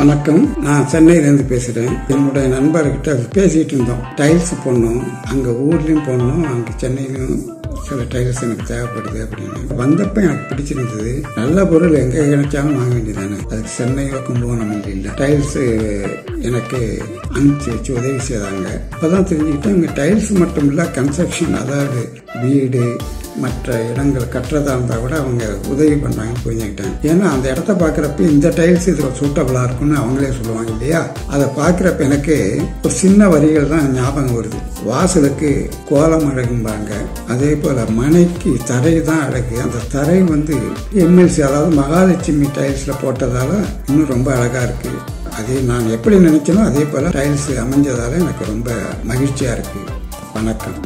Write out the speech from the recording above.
வணக்கம், நான் சென்னையிலேருந்து பேசுறேன். என்னுடைய நண்பர்கிட்ட பேசிட்டு இருந்தோம். டைல்ஸ் போடணும், அங்க ஊர்லயும் போடணும், அங்க சென்னையிலும் சில டைல்ஸ் எனக்கு தேவைப்படுது அப்படின்னு வந்தப்ப எனக்கு பிடிச்சிருந்தது. நல்ல பொருள் எங்க கிடைச்சாலும் வாங்க வேண்டியதானே, அதுக்கு சென்னையோ கும்பகோணம் இல்லை. டைல்ஸ் எனக்கு அனுப்பிச்சு வச்சு உதவி செய்தாங்க. அப்பதான் தெரிஞ்சுக்கிட்டேன், இங்க டைல்ஸ் மட்டும் இல்ல, கன்ஸ்ட்ரக்ஷன், அதாவது வீடு மற்ற இடங்கள் கட்டுறதா இருந்தா கூட அவங்க உதவி பண்றாங்க புரிஞ்சுக்கிட்டேன். ஏன்னா அந்த இடத்த பாக்குறப்ப இந்த டைல்ஸ் இதுல சூட்டபிளா இருக்கும்னு அவங்களே சொல்லுவாங்க இல்லையா. அதை பாக்குறப்ப எனக்கு ஒரு சின்ன வரிகள் தான் ஞாபகம் வருது. வாசலுக்கு கோலம் அழகும்பாங்க, அதே போல மனைக்கு தரை தான் அழகு. அந்த தரை எம்எல்சி, அதாவது மகாலட்சுமி டைல்ஸ்ல போட்டதால இன்னும் ரொம்ப அழகா இருக்கு. அதே நான் எப்படி நினைச்சனோ அதே போல டைல்ஸ் அமைஞ்சதால எனக்கு ரொம்ப மகிழ்ச்சியா இருக்கு. வணக்கம்.